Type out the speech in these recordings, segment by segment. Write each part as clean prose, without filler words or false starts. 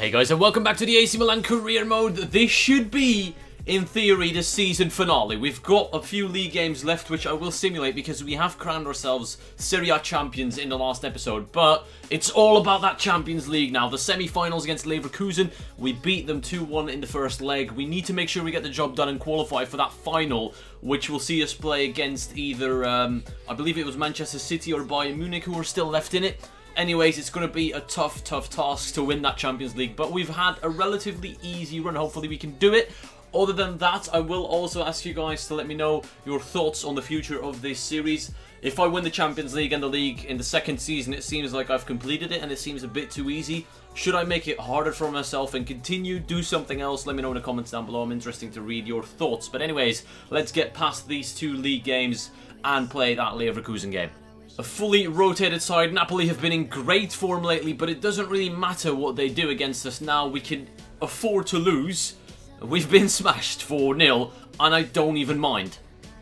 Hey guys, and welcome back to the AC Milan career mode. This should be, in theory, the season finale. We've got a few league games left which I will simulate because we have crowned ourselves Serie A champions in the last episode. But it's all about that Champions League now. The semi-finals against Leverkusen, we beat them 2-1 in the first leg. We need to make sure we get the job done and qualify for that final, which will see us play against either, I believe it was Manchester City or Bayern Munich who are still left in it. Anyways, it's going to be a tough task to win that Champions League, but we've had a relatively easy run. Hopefully we can do it. Other than that, I will also ask you guys to let me know your thoughts on the future of this series. If I win the Champions League and the league in the second season, it seems like I've completed it and it seems a bit too easy. Should I make it harder for myself and continue, do something else? Let me know in the comments down below. I'm interested to read your thoughts. But anyways, let's get past these two league games and play that Leverkusen game. A fully rotated side. Napoli have been in great form lately, but it doesn't really matter what they do against us now. We can afford to lose. We've been smashed 4-0, and I don't even mind.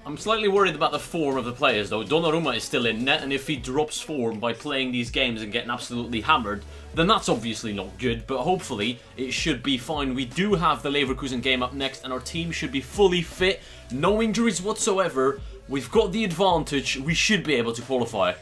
I'm slightly worried about the form of the players though. Donnarumma is still in net, and if he drops form by playing these games and getting absolutely hammered, then that's obviously not good, but hopefully it should be fine. We do have the Leverkusen game up next, and our team should be fully fit. No injuries whatsoever. We've got the advantage. We should be able to qualify.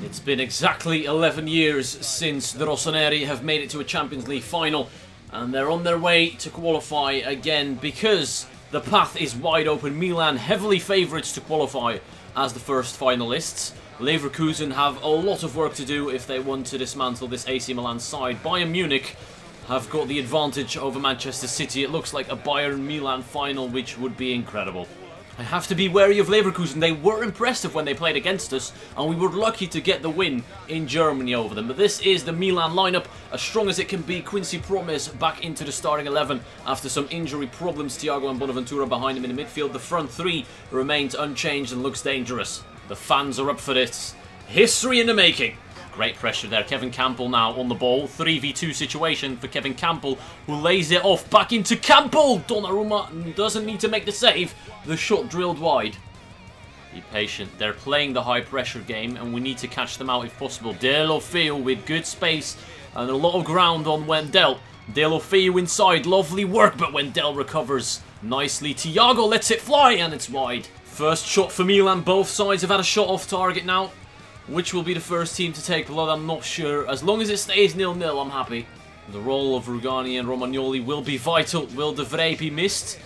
It's been exactly 11 years since the Rossoneri have made it to a Champions League final, and they're on their way to qualify again because the path is wide open. Milan heavily favourites to qualify as the first finalists. Leverkusen have a lot of work to do if they want to dismantle this AC Milan side. Bayern Munich have got the advantage over Manchester City. It looks like a Bayern-Milan final, which would be incredible. I have to be wary of Leverkusen. They were impressive when they played against us, and we were lucky to get the win in Germany over them. But this is the Milan lineup, as strong as it can be. Quincy Promes back into the starting 11 after some injury problems. Thiago and Bonaventura behind him in the midfield. The front three remains unchanged and looks dangerous. The fans are up for this. History in the making. Great pressure there. Kevin Campbell now on the ball. 3v2 situation for Kevin Campbell, who lays it off back into Campbell. Donnarumma doesn't need to make the save. The shot drilled wide. Be patient. They're playing the high pressure game and we need to catch them out if possible. Deulofeu with good space and a lot of ground on Wendell. Deulofeu inside. Lovely work, but Wendell recovers nicely. Thiago lets it fly and it's wide. First shot for Milan. Both sides have had a shot off target now. Which will be the first team to take blood, I'm not sure. As long as it stays 0-0, I'm happy. The role of Rugani and Romagnoli will be vital. Will De Vrij be missed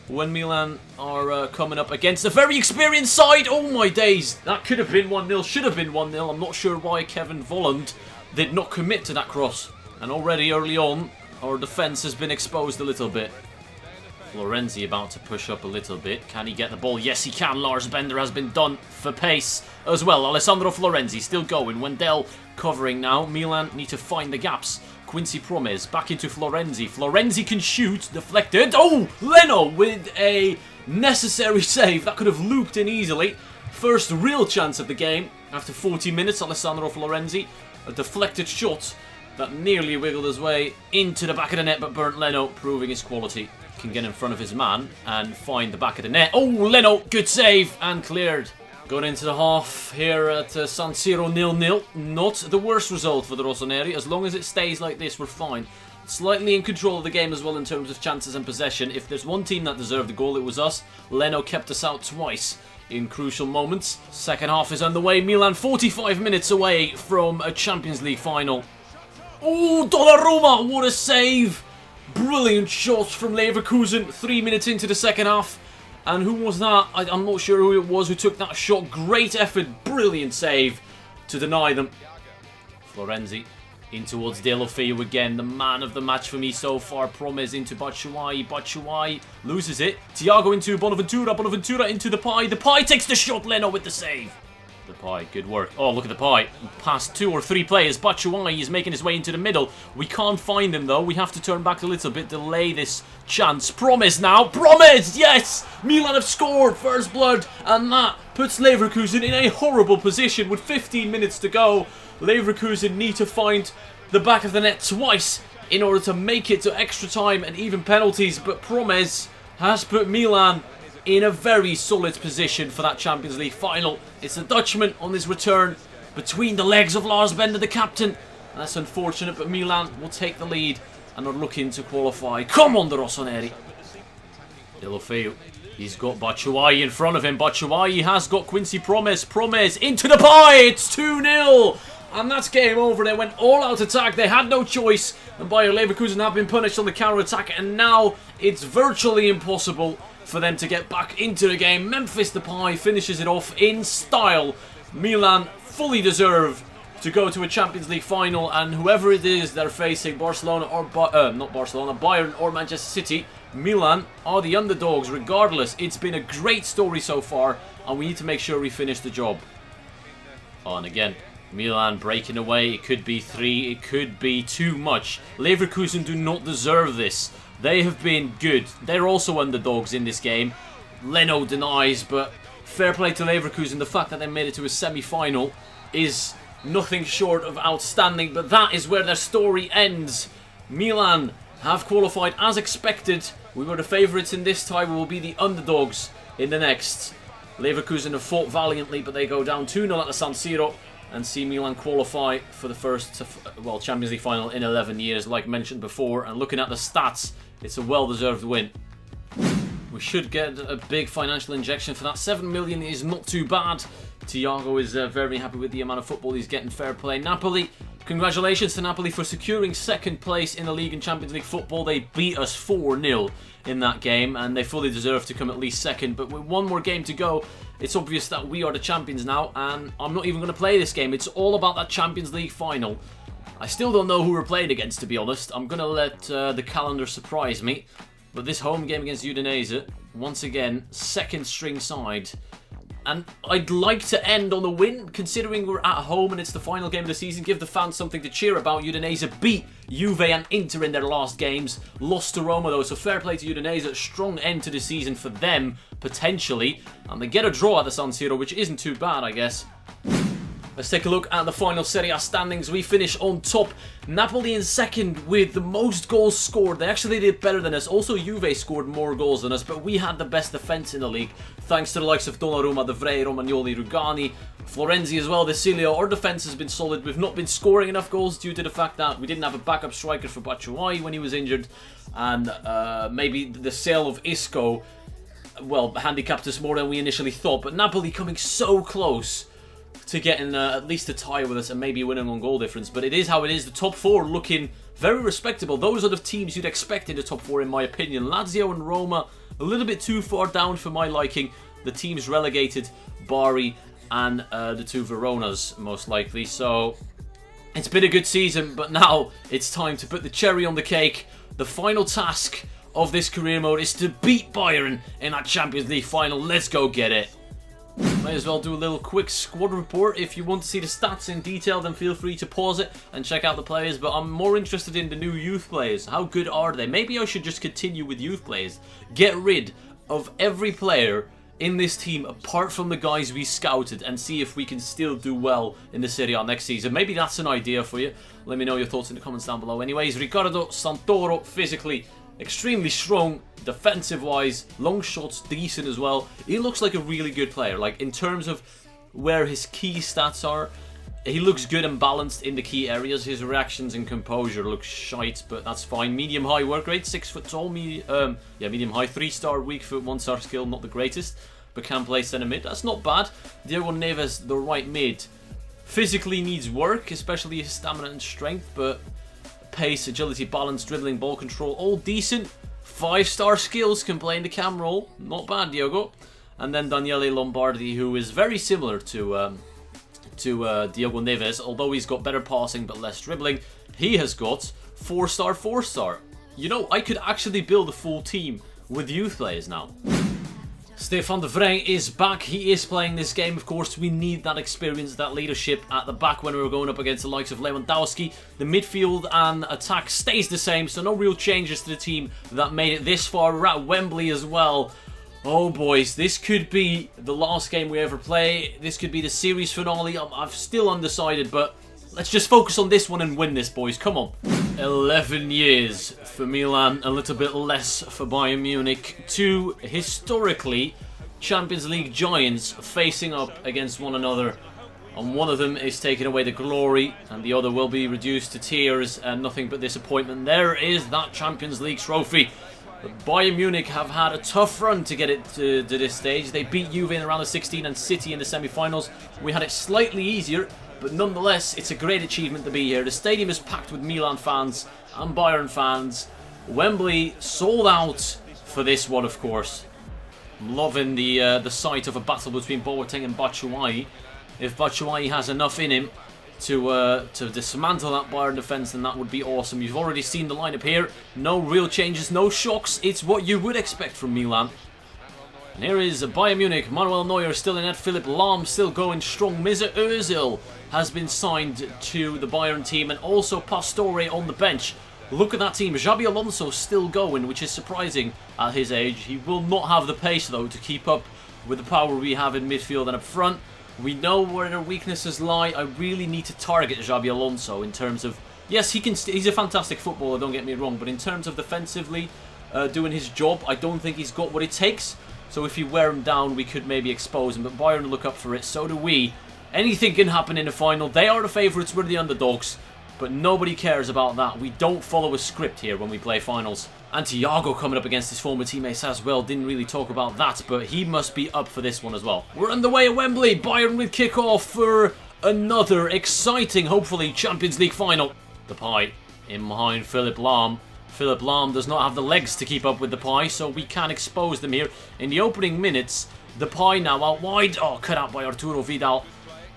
when Milan are coming up against a very experienced side? Oh my days, that could have been 1-0, should have been 1-0. I'm not sure why Kevin Volland did not commit to that cross. And already early on, our defence has been exposed a little bit. Florenzi about to push up a little bit. Can he get the ball? Yes, he can. Lars Bender has been done for pace as well. Alessandro Florenzi still going. Wendell covering now. Milan need to find the gaps. Quincy Promes back into Florenzi. Florenzi can shoot. Deflected. Oh, Leno with a necessary save. That could have looped in easily. First real chance of the game after 40 minutes. Alessandro Florenzi. A deflected shot that nearly wiggled his way into the back of the net, but Bernd Leno proving his quality. Can get in front of his man and find the back of the net. Oh, Leno, good save and cleared. Going into the half here at San Siro 0-0. Not the worst result for the Rossoneri. As long as it stays like this, we're fine. Slightly in control of the game as well in terms of chances and possession. If there's one team that deserved a goal, it was us. Leno kept us out twice in crucial moments. Second half is underway. Milan 45 minutes away from a Champions League final. Oh, Donnarumma, what a save! Brilliant shots from Leverkusen 3 minutes into the second half. And who was that? I'm not sure who it was who took that shot. Great effort, brilliant save to deny them. Florenzi in towards Deulofeu again. The man of the match for me so far. Promes into Batshuayi. Batshuayi loses it. Thiago into Bonaventura. Bonaventura into Depay. Depay takes the shot. Leno with the save. Depay, good work. Oh, look at Depay. Past 2 or 3 players. Batshuayi is making his way into the middle. We can't find him, though. We have to turn back a little bit, delay this chance. Promes now. Promes! Yes! Milan have scored. First blood. And that puts Leverkusen in a horrible position with 15 minutes to go. Leverkusen need to find the back of the net twice in order to make it to extra time and even penalties. But Promes has put Milan in a very solid position for that Champions League final. It's the Dutchman on his return between the legs of Lars Bender, the captain. That's unfortunate, but Milan will take the lead and are looking to qualify. Come on, the Rossoneri. Deulofeu. He's got Batshuayi in front of him. Batshuayi has got Quincy Promes. Promes into the pie. It's 2-0. And that's game over. They went all-out attack. They had no choice. And Bayer Leverkusen have been punished on the counter-attack. And now it's virtually impossible for them to get back into the game. Memphis Depay finishes it off in style. Milan fully deserve to go to a Champions League final. And whoever it is they're facing, Barcelona or not Barcelona, Bayern or Manchester City, Milan are the underdogs regardless. It's been a great story so far, and we need to make sure we finish the job. Oh, and again, Milan breaking away. It could be 3, it could be too much. Leverkusen do not deserve this. They have been good. They're also underdogs in this game. Leno denies, but fair play to Leverkusen. The fact that they made it to a semi-final is nothing short of outstanding, but that is where their story ends. Milan have qualified as expected. We were the favourites in this tie. We will be the underdogs in the next. Leverkusen have fought valiantly, but they go down 2-0 at the San Siro and see Milan qualify for the first, well, Champions League final in 11 years, like mentioned before. And looking at the stats, it's a well-deserved win. We should get a big financial injection for that. 7 million is not too bad. Thiago is very happy with the amount of football he's getting. Fair play. Napoli, congratulations to Napoli for securing second place in the league and Champions League football. They beat us 4-0 in that game, and they fully deserve to come at least second. But with one more game to go, it's obvious that we are the champions now, and I'm not even going to play this game. It's all about that Champions League final. I still don't know who we're playing against, to be honest. I'm going to let the calendar surprise me. But this home game against Udinese, once again, second string side. And I'd like to end on a win, considering we're at home and it's the final game of the season. Give the fans something to cheer about. Udinese beat Juve and Inter in their last games. Lost to Roma though, so fair play to Udinese. A strong end to the season for them, potentially. And they get a draw at the San Siro, which isn't too bad, I guess. Let's take a look at the final Serie A standings. We finish on top. Napoli in second with the most goals scored. They actually did better than us. Also, Juve scored more goals than us, but we had the best defence in the league. Thanks to the likes of Donnarumma, De Vrij, Romagnoli, Rugani, Florenzi as well, De Silio. Our defence has been solid. We've not been scoring enough goals due to the fact that we didn't have a backup striker for Batshuayi when he was injured. And maybe the sale of Isco, well, handicapped us more than we initially thought. But Napoli coming so close to getting at least a tie with us and maybe winning on goal difference. But it is how it is. The top four looking very respectable. Those are the teams you'd expect in the top four, in my opinion. Lazio and Roma, a little bit too far down for my liking. The teams relegated, Bari and the two Veronas, most likely. So it's been a good season, but now it's time to put the cherry on the cake. The final task of this career mode is to beat Bayern in that Champions League final. Let's go get it. May as well do a little quick squad report. If you want to see the stats in detail, then feel free to pause it and check out the players. But I'm more interested in the new youth players. How good are they? Maybe I should just continue with youth players. Get rid of every player in this team apart from the guys we scouted and see if we can still do well in the Serie A next season. Maybe that's an idea for you. Let me know your thoughts in the comments down below. Anyways, Riccardo Santoro, physically extremely strong, defensive wise, long shots decent as well. He looks like a really good player. Like, in terms of where his key stats are, he looks good and balanced in the key areas. His reactions and composure look shite, but that's fine. Medium high work rate, 6 foot tall, medium high, 3-star, weak foot, 1-star skill, not the greatest, but can play centre mid. That's not bad. Diego Neves, the right mid, physically needs work, especially his stamina and strength, but pace, agility, balance, dribbling, ball control, all decent. 5-star skills, can play in the cam role. Not bad, Diogo. And then Daniele Lombardi, who is very similar to Diogo Neves, although he's got better passing but less dribbling. He has got 4-star, 4-star. You know, I could actually build a full team with youth players now. Stefan de Vrij is back. He is playing this game, of course. We need that experience, that leadership at the back when we're going up against the likes of Lewandowski. The midfield and attack stays the same, so no real changes to the team that made it this far. We're at Wembley as well. Oh, boys, this could be the last game we ever play. This could be the series finale. I'm still undecided, but let's just focus on this one and win this, boys. Come on. 11 years for Milan, a little bit less for Bayern Munich. Two historically Champions League giants facing up against one another. And one of them is taking away the glory, and the other will be reduced to tears and nothing but disappointment. There is that Champions League trophy. But Bayern Munich have had a tough run to get it to this stage. They beat Juve in the round of 16 and City in the semi-finals. We had it slightly easier, but nonetheless, it's a great achievement to be here. The stadium is packed with Milan fans and Bayern fans. Wembley sold out for this one, of course. I'm loving the sight of a battle between Boateng and Batshuayi. If Batshuayi has enough in him to dismantle that Bayern defence, then that would be awesome. You've already seen the lineup here. No real changes, no shocks. It's what you would expect from Milan. And here is Bayern Munich. Manuel Neuer still in net. Philipp Lahm still going strong. Mesut Ozil has been signed to the Bayern team, and also Pastore on the bench. Look at that team. Xabi Alonso still going, which is surprising at his age. He will not have the pace, though, to keep up with the power we have in midfield and up front. We know where their weaknesses lie. I really need to target Xabi Alonso in terms of... Yes, he's a fantastic footballer, don't get me wrong, but in terms of defensively doing his job, I don't think he's got what it takes. So if you wear him down, we could maybe expose him, but Bayern look up for it. So do we. Anything can happen in the final. They are the favourites, we're the underdogs, but nobody cares about that. We don't follow a script here when we play finals. And Thiago coming up against his former teammates as well. Didn't really talk about that, but he must be up for this one as well. We're underway at Wembley. Bayern with kick-off for another exciting, hopefully, Champions League final. Depay in behind Philipp Lahm. Philipp Lahm does not have the legs to keep up with Depay, so we can expose them here. In the opening minutes, Depay now out wide. Oh, cut out by Arturo Vidal.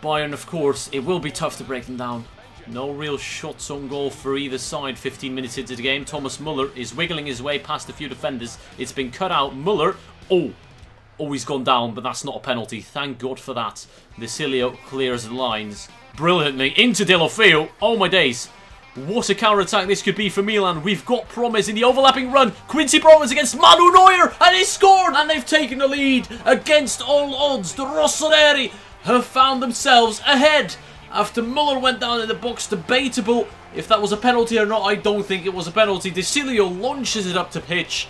Bayern, of course, it will be tough to break them down. No real shots on goal for either side 15 minutes into the game. Thomas Muller is wiggling his way past a few defenders. It's been cut out. Muller, oh, he's gone down, but that's not a penalty. Thank God for that. Desilio clears the lines brilliantly into Deulofeu. Oh my days. What a counter-attack this could be for Milan. We've got Promes in the overlapping run. Quincy Promes against Manu Neuer, and he scored! And they've taken the lead against all odds. The Rossoneri have found themselves ahead. After Muller went down in the box, debatable if that was a penalty or not. I don't think it was a penalty. Desilio launches it up to pitch.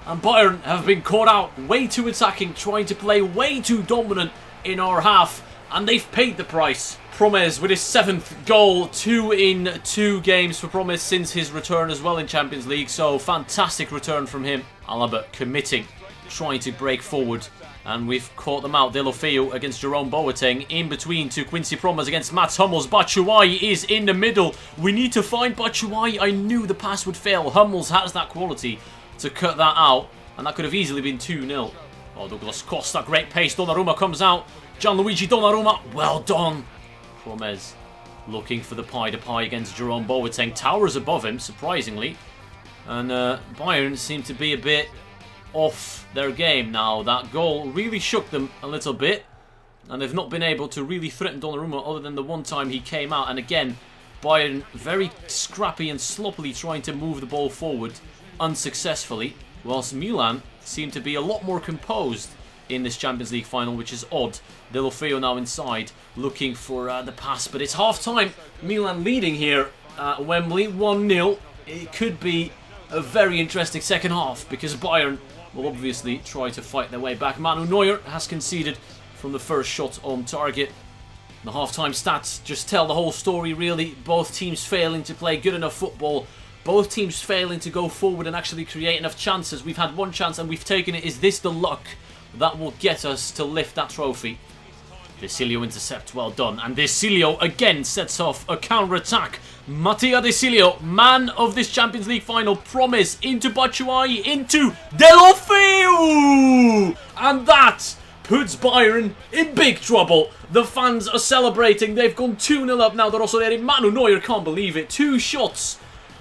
And Bayern have been caught out. Way too attacking, trying to play way too dominant in our half. And they've paid the price. Promes with his 7th goal. 2 in 2 games for Promes since his return as well in Champions League. So, fantastic return from him. Alaba committing, trying to break forward. And we've caught them out. Deulofeu against Jerome Boateng. In between to Quincy Promes against Mats Hummels. Batshuayi is in the middle. We need to find Batshuayi. I knew the pass would fail. Hummels has that quality to cut that out. And that could have easily been 2-0. Oh, Douglas Costa, great pace. Donnarumma comes out. Gianluigi Donnarumma, well done. Promes looking for the Depay against Jerome Boateng. Towers above him, surprisingly. And Bayern seem to be a bit off their game now. That goal really shook them a little bit, and they've not been able to really threaten Donnarumma other than the one time he came out. And again, Bayern very scrappy and sloppily trying to move the ball forward unsuccessfully, whilst Milan seem to be a lot more composed in this Champions League final, which is odd. Deulofeu now inside looking for the pass, but it's half time. Milan leading here at Wembley 1-0. It could be a very interesting second half because Bayern will obviously try to fight their way back. Manu Neuer has conceded from the first shot on target. The half-time stats just tell the whole story, really. Both teams failing to play good enough football. Both teams failing to go forward and actually create enough chances. We've had one chance and we've taken it. Is this the luck that will get us to lift that trophy? Desilio intercept, well done. And Desilio again sets off a counter-attack. Mattia Desilio, man of this Champions League final. Promes into Batshuayi, into Deulofeu! And that puts Bayern in big trouble. The fans are celebrating. They've gone 2-0 up now. The Rossoneri. Manu Neuer can't believe it. 2 shots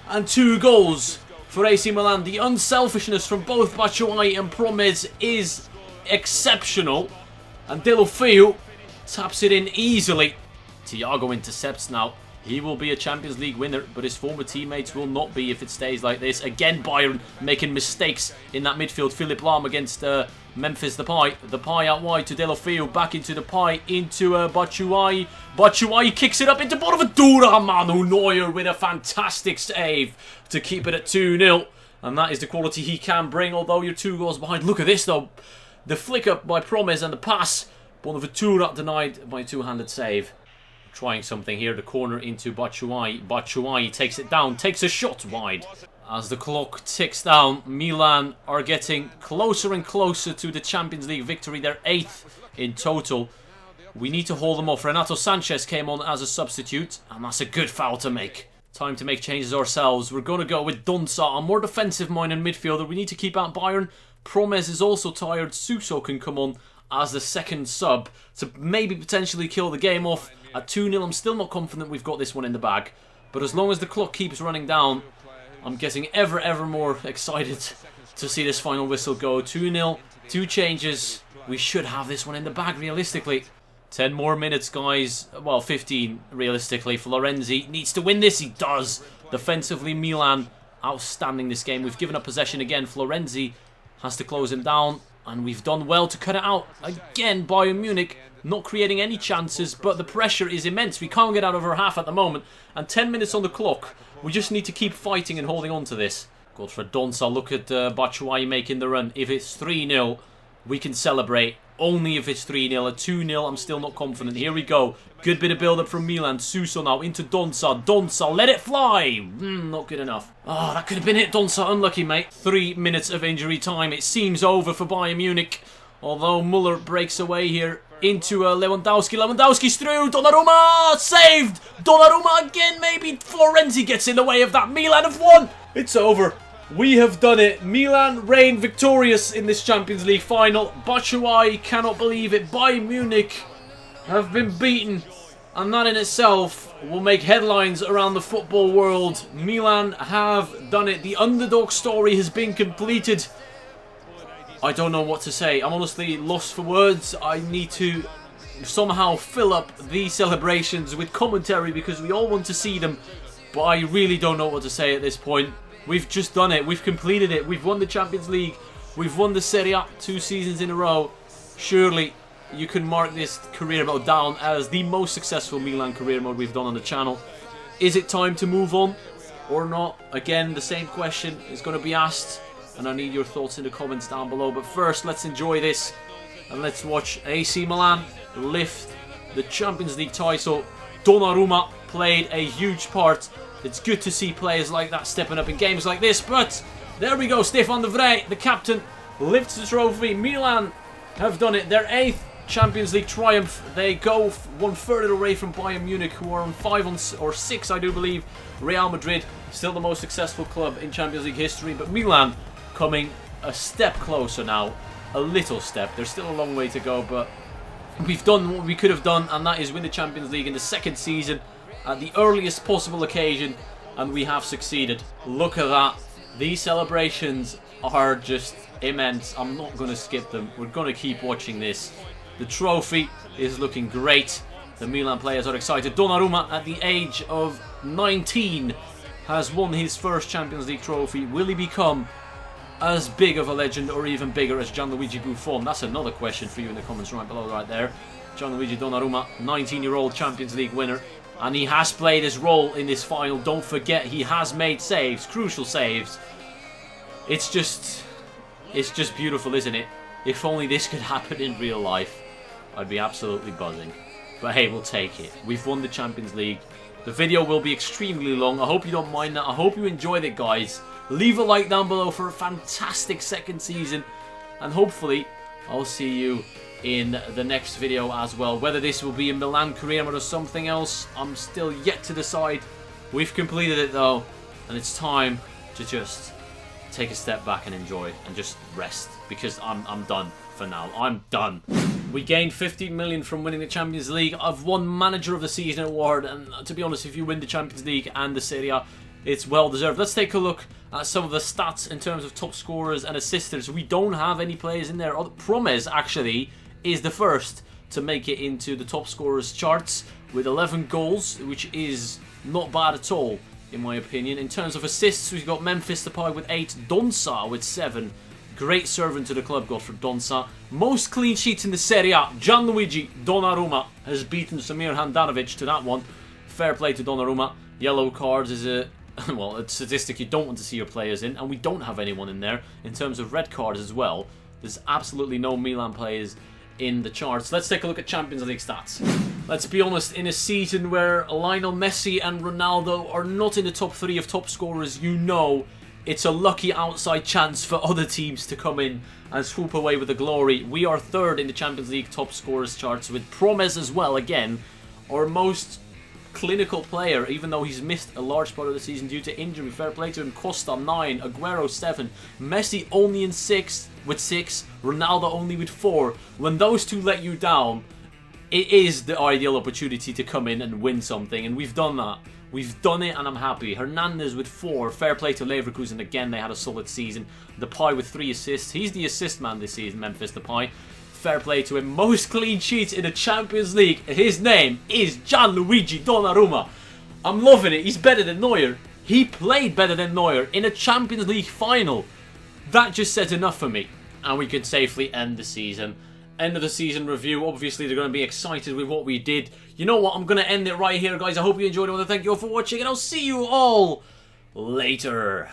and 2 goals for AC Milan. The unselfishness from both Batshuayi and Promes is exceptional. And Deulofeu taps it in easily. Thiago intercepts now. He will be a Champions League winner, but his former teammates will not be if it stays like this. Again, Bayern making mistakes in that midfield. Philipp Lahm against Memphis Depay. Depay out wide to Deulofeu. Back into Depay. Into Batshuayi. Batshuayi kicks it up into Bonaventura. Manu Neuer with a fantastic save to keep it at 2-0. And that is the quality he can bring, although you're 2 goals behind. Look at this, though. The flick up by Promes and the pass. Bonaventura denied by a 2-handed save. trying something here. The corner into Batshuayi. Batshuayi takes it down, takes a shot wide. As the clock ticks down, Milan are getting closer and closer to the Champions League victory. They're 8th in total. We need to hold them off. Renato Sanchez came on as a substitute, and that's a good foul to make. Time to make changes ourselves. We're going to go with Donsa, a more defensive-minded midfielder. We need to keep out Bayern. Promes is also tired. Suso can come on as the second sub to maybe potentially kill the game off at 2-0. I'm still not confident we've got this one in the bag. But as long as the clock keeps running down, I'm getting ever more excited to see this final whistle go. 2-0, 2 changes. We should have this one in the bag realistically. 10 more minutes, guys. Well, 15 realistically. Florenzi needs to win this. He does. Defensively, Milan outstanding this game. We've given up possession again. Florenzi has to close him down, and we've done well to cut it out. Again, Bayern Munich not creating any chances, but the pressure is immense. We can't get out of our half at the moment, and 10 minutes on the clock. We just need to keep fighting and holding on to this. Godfred Donsa, look at Batshuayi making the run. If it's 3-0, we can celebrate. Only if it's 3-0. At 2-0, I'm still not confident. Here we go. Good bit of build-up from Milan. Suso now into Donsa. Donsa, let it fly. Not good enough. Oh, that could have been it. Donsa, unlucky, mate. 3 minutes of injury time. It seems over for Bayern Munich. Although Muller breaks away here into Lewandowski. Lewandowski's through. Donnarumma saved. Donnarumma again, maybe. Florenzi gets in the way of that. Milan have won. It's over. We have done it. Milan reign victorious in this Champions League final. Batshuayi cannot believe it. Bayern Munich have been beaten, and that in itself will make headlines around the football world. Milan have done it. The underdog story has been completed. I don't know what to say. I'm honestly lost for words. I need to somehow fill up these celebrations with commentary because we all want to see them, but I really don't know what to say at this point. We've just done it. We've completed it. We've won the Champions League. We've won the Serie A 2 seasons in a row. Surely you can mark this career mode down as the most successful Milan career mode we've done on the channel. Is it time to move on or not? Again, the same question is going to be asked, and I need your thoughts in the comments down below. But first, let's enjoy this and let's watch AC Milan lift the Champions League title. Donnarumma played a huge part. It's good to see players like that stepping up in games like this, but there we go. Stefan de Vrij, the captain, lifts the trophy. Milan have done it. Their 8th Champions League triumph. They go one further away from Bayern Munich, who are on 5 or 6, I do believe. Real Madrid, still the most successful club in Champions League history, but Milan coming a step closer now. A little step. There's still a long way to go, but we've done what we could have done, and that is win the Champions League in the 2nd season at the earliest possible occasion, and we have succeeded. Look at that. These celebrations are just immense. I'm not going to skip them. We're going to keep watching this. The trophy is looking great. The Milan players are excited. Donnarumma, at the age of 19, has won his first Champions League trophy. Will he become as big of a legend or even bigger as Gianluigi Buffon? That's another question for you in the comments right below right there. Gianluigi Donnarumma, 19-year-old Champions League winner. And he has played his role in this final. Don't forget, he has made saves, crucial saves. It's just beautiful, isn't it? If only this could happen in real life, I'd be absolutely buzzing. But hey, we'll take it. We've won the Champions League. The video will be extremely long. I hope you don't mind that. I hope you enjoyed it, guys. Leave a like down below for a fantastic 2nd season. And hopefully, I'll see you in the next video as well. Whether this will be a Milan career mode or something else, I'm still yet to decide. We've completed it though, and it's time to just take a step back and enjoy and just rest, because I'm done for now. I'm done. We gained 15 million from winning the Champions League. I've won Manager of the Season award, and to be honest, if you win the Champions League and the Serie A, it's well deserved. Let's take a look at some of the stats in terms of top scorers and assisters. We don't have any players in there. Promes actually is the first to make it into the top scorers charts with 11 goals, which is not bad at all in my opinion. In terms of assists, we've got Memphis Depay with 8, Donsa with 7. Great servant to the club, Godfred Donsa. Most clean sheets in the Serie A, Gianluigi Donnarumma has beaten Samir Handanovic to that one. Fair play to Donnarumma. Yellow cards is a well, a statistic you don't want to see your players in, and we don't have anyone in there. In terms of red cards as well, there's absolutely no Milan players in the charts. Let's take a look at Champions League stats. Let's be honest, in a season where Lionel Messi and Ronaldo are not in the top 3 of top scorers, you know it's a lucky outside chance for other teams to come in and swoop away with the glory. We are 3rd in the Champions League top scorers charts with Promes as well, again, our most clinical player, even though he's missed a large part of the season due to injury. Fair play to him. Costa 9, Aguero 7, Messi only in 6th with 6, Ronaldo only with 4. When those two let you down, it is the ideal opportunity to come in and win something, and we've done that. We've done it, and I'm happy. Hernandez with 4. Fair play to Leverkusen. Again, they had a solid season. Depay with 3 assists. He's the assist man this season, Memphis Depay. Fair play to him. Most clean sheets in the Champions League. His name is Gianluigi Donnarumma. I'm loving it. He's better than Neuer. He played better than Neuer in a Champions League final. That just says enough for me. And we can safely end the season. End of the season review. Obviously, they're going to be excited with what we did. You know what? I'm going to end it right here, guys. I hope you enjoyed it. I want to thank you all for watching, and I'll see you all later.